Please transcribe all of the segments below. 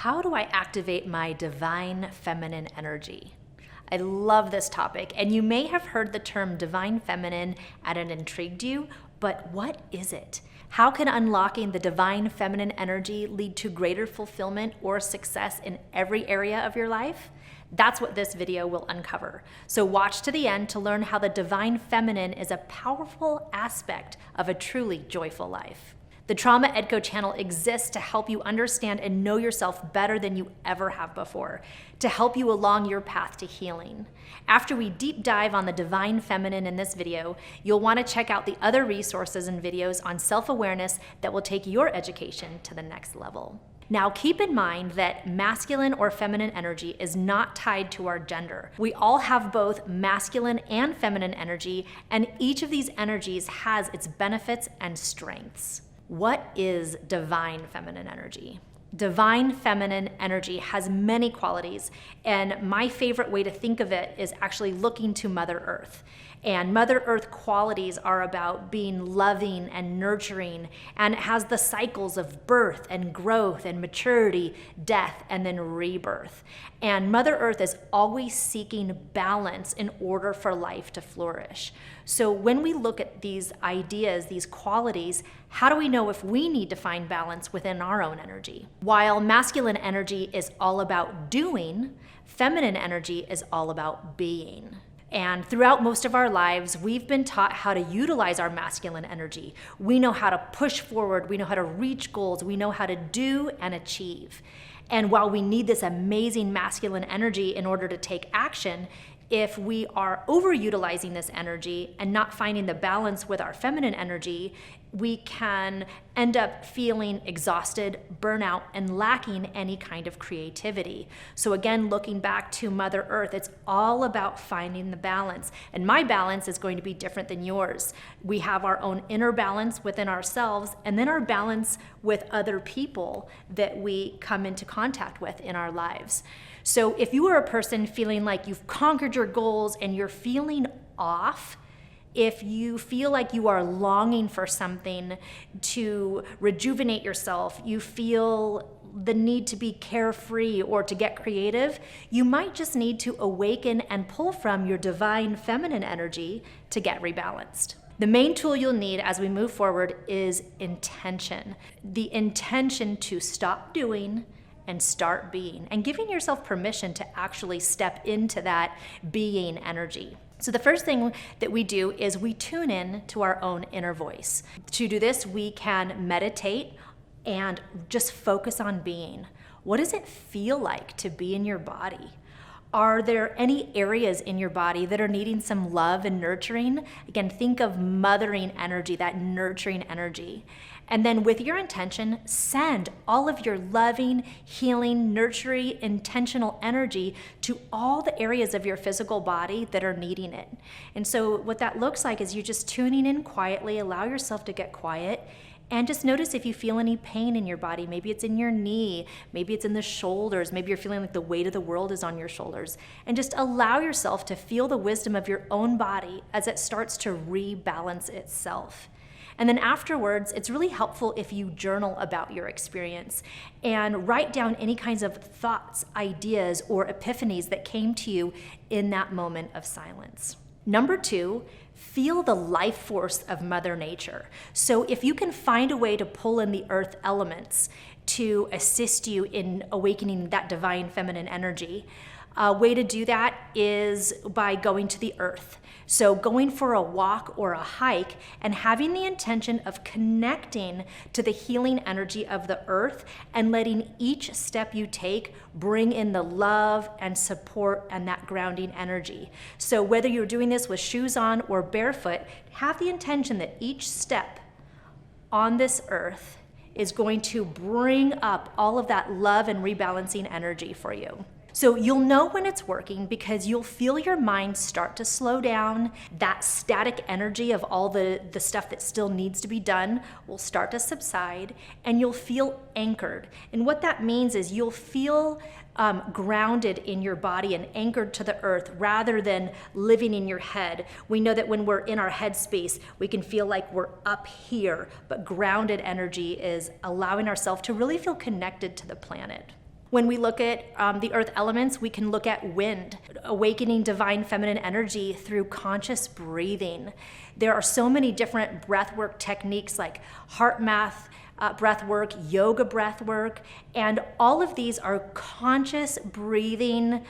How do I activate my divine feminine energy? I love this topic, and you may have heard the term divine feminine and it intrigued you, but what is it? How can unlocking the divine feminine energy lead to greater fulfillment or success in every area of your life? That's what this video will uncover. So watch to the end to learn how the divine feminine is a powerful aspect of a truly joyful life. The TraumaEdCo channel exists to help you understand and know yourself better than you ever have before, to help you along your path to healing. After we deep dive on the divine feminine in this video, you'll want to check out the other resources and videos on self-awareness that will take your education to the next level. Now, keep in mind that masculine or feminine energy is not tied to our gender. We all have both masculine and feminine energy, and each of these energies has its benefits and strengths. What is divine feminine energy? Divine feminine energy has many qualities, and my favorite way to think of it is actually looking to Mother Earth. And Mother Earth qualities are about being loving and nurturing, and it has the cycles of birth and growth and maturity, death, and then rebirth. And Mother Earth is always seeking balance in order for life to flourish. So when we look at these ideas, these qualities, how do we know if we need to find balance within our own energy? While masculine energy is all about doing, feminine energy is all about being. And throughout most of our lives, we've been taught how to utilize our masculine energy. We know how to push forward, we know how to reach goals, we know how to do and achieve. And while we need this amazing masculine energy in order to take action, if we are overutilizing this energy and not finding the balance with our feminine energy, we can end up feeling exhausted, burnout, and lacking any kind of creativity. So again, looking back to Mother Earth, it's all about finding the balance. And my balance is going to be different than yours. We have our own inner balance within ourselves, and then our balance with other people that we come into contact with in our lives. So if you are a person feeling like you've conquered your goals and you're feeling off, if you feel like you are longing for something to rejuvenate yourself, you feel the need to be carefree or to get creative, you might just need to awaken and pull from your divine feminine energy to get rebalanced. The main tool you'll need as we move forward is intention. The intention to stop doing and start being, and giving yourself permission to actually step into that being energy. So the first thing that we do is we tune in to our own inner voice. To do this, we can meditate and just focus on being. What does it feel like to be in your body? Are there any areas in your body that are needing some love and nurturing? Again, think of mothering energy, that nurturing energy. And then with your intention, send all of your loving, healing, nurturing, intentional energy to all the areas of your physical body that are needing it. And so what that looks like is you just tuning in quietly, allow yourself to get quiet, and just notice if you feel any pain in your body. Maybe it's in your knee, maybe it's in the shoulders, maybe you're feeling like the weight of the world is on your shoulders. And just allow yourself to feel the wisdom of your own body as it starts to rebalance itself. And then afterwards, it's really helpful if you journal about your experience and write down any kinds of thoughts, ideas, or epiphanies that came to you in that moment of silence. Number 2, feel the life force of Mother Nature. So if you can find a way to pull in the earth elements to assist you in awakening that divine feminine energy, a way to do that is by going to the earth. So going for a walk or a hike and having the intention of connecting to the healing energy of the earth and letting each step you take bring in the love and support and that grounding energy. So whether you're doing this with shoes on or barefoot, have the intention that each step on this earth is going to bring up all of that love and rebalancing energy for you. So you'll know when it's working because you'll feel your mind start to slow down. That static energy of all the stuff that still needs to be done will start to subside, and you'll feel anchored. And what that means is you'll feel grounded in your body and anchored to the earth rather than living in your head. We know that when we're in our head space, we can feel like we're up here, but grounded energy is allowing ourselves to really feel connected to the planet. When we look at the earth elements, we can look at wind, awakening divine feminine energy through conscious breathing. There are so many different breathwork techniques like heart math, breath work, yoga breath work, and all of these are conscious breathing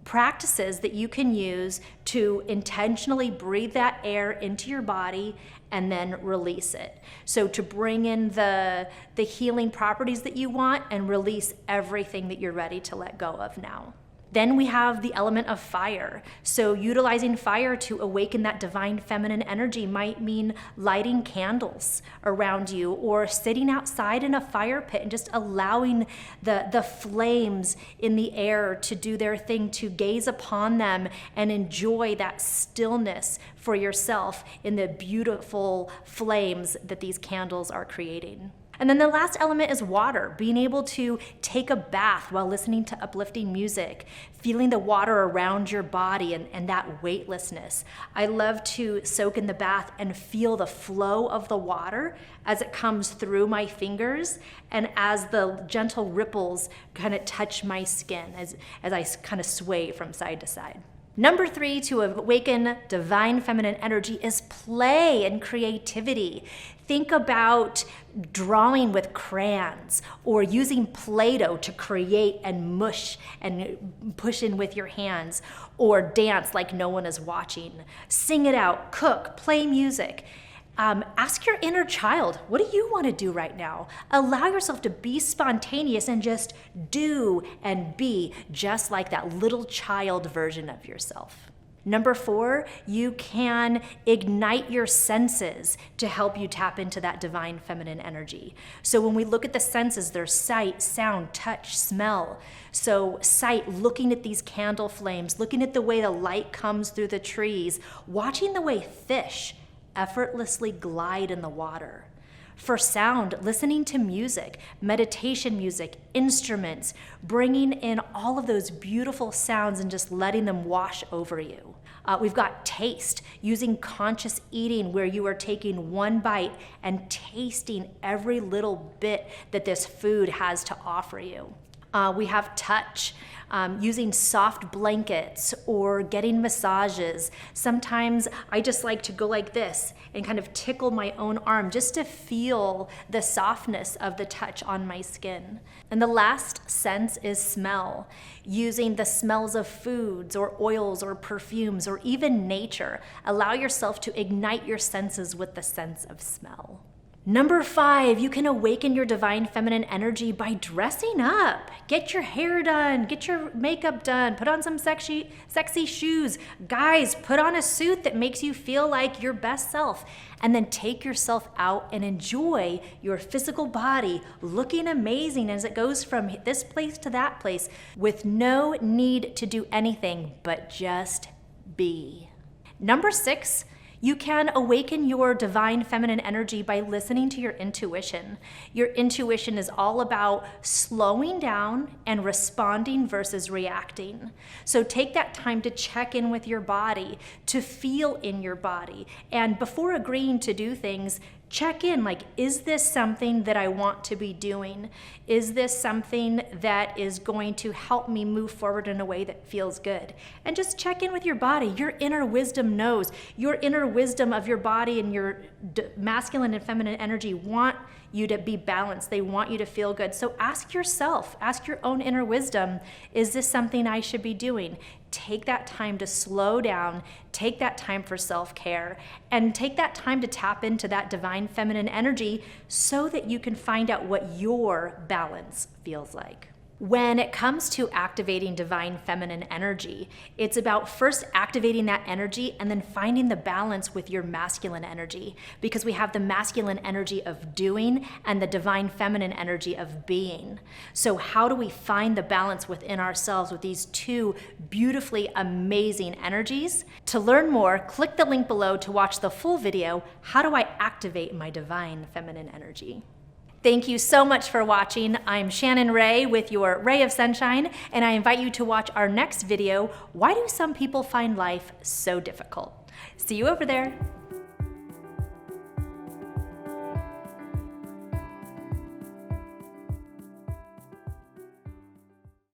practices that you can use to intentionally breathe that air into your body and then release it. So to bring in the healing properties that you want and release everything that you're ready to let go of now. Then we have the element of fire. So utilizing fire to awaken that divine feminine energy might mean lighting candles around you or sitting outside in a fire pit and just allowing the flames in the air to do their thing, to gaze upon them and enjoy that stillness for yourself in the beautiful flames that these candles are creating. And then the last element is water, being able to take a bath while listening to uplifting music, feeling the water around your body and that weightlessness. I love to soak in the bath and feel the flow of the water as it comes through my fingers and as the gentle ripples kind of touch my skin as I kind of sway from side to side. Number 3 to awaken divine feminine energy is play and creativity. Think about drawing with crayons or using Play-Doh to create and mush and push in with your hands, or dance like no one is watching. Sing it out, cook, play music. Ask your inner child, what do you want to do right now? Allow yourself to be spontaneous and just do and be just like that little child version of yourself. Number 4, you can ignite your senses to help you tap into that divine feminine energy. So when we look at the senses, there's sight, sound, touch, smell. So sight, looking at these candle flames, looking at the way the light comes through the trees, watching the way fish effortlessly glide in the water. For sound, listening to music, meditation music, instruments, bringing in all of those beautiful sounds and just letting them wash over you. We've got taste, using conscious eating where you are taking one bite and tasting every little bit that this food has to offer you. We have touch, using soft blankets or getting massages. Sometimes I just like to go like this and kind of tickle my own arm just to feel the softness of the touch on my skin. And the last sense is smell, using the smells of foods or oils or perfumes or even nature. Allow yourself to ignite your senses with the sense of smell. Number 5, you can awaken your divine feminine energy by dressing up. Get your hair done, get your makeup done, put on some sexy shoes. Guys, put on a suit that makes you feel like your best self, and then take yourself out and enjoy your physical body looking amazing as it goes from this place to that place with no need to do anything but just be. Number 6, you can awaken your divine feminine energy by listening to your intuition. Your intuition is all about slowing down and responding versus reacting. So take that time to check in with your body, to feel in your body. And before agreeing to do things, check in, like, is this something that I want to be doing? Is this something that is going to help me move forward in a way that feels good? And just check in with your body. Your inner wisdom knows. Your inner wisdom of your body and your masculine and feminine energy want you to be balanced. They want you to feel good. So ask yourself, ask your own inner wisdom, is this something I should be doing? Take that time to slow down, take that time for self-care, and take that time to tap into that divine feminine energy so that you can find out what your balance feels like. When it comes to activating divine feminine energy, it's about first activating that energy and then finding the balance with your masculine energy, because we have the masculine energy of doing and the divine feminine energy of being. So how do we find the balance within ourselves with these two beautifully amazing energies? To learn more, click the link below to watch the full video, How Do I Activate My Divine Feminine Energy? Thank you so much for watching. I'm Shannon Ray with your Ray of Sunshine, and I invite you to watch our next video, Why Do Some People Find Life So Difficult? See you over there.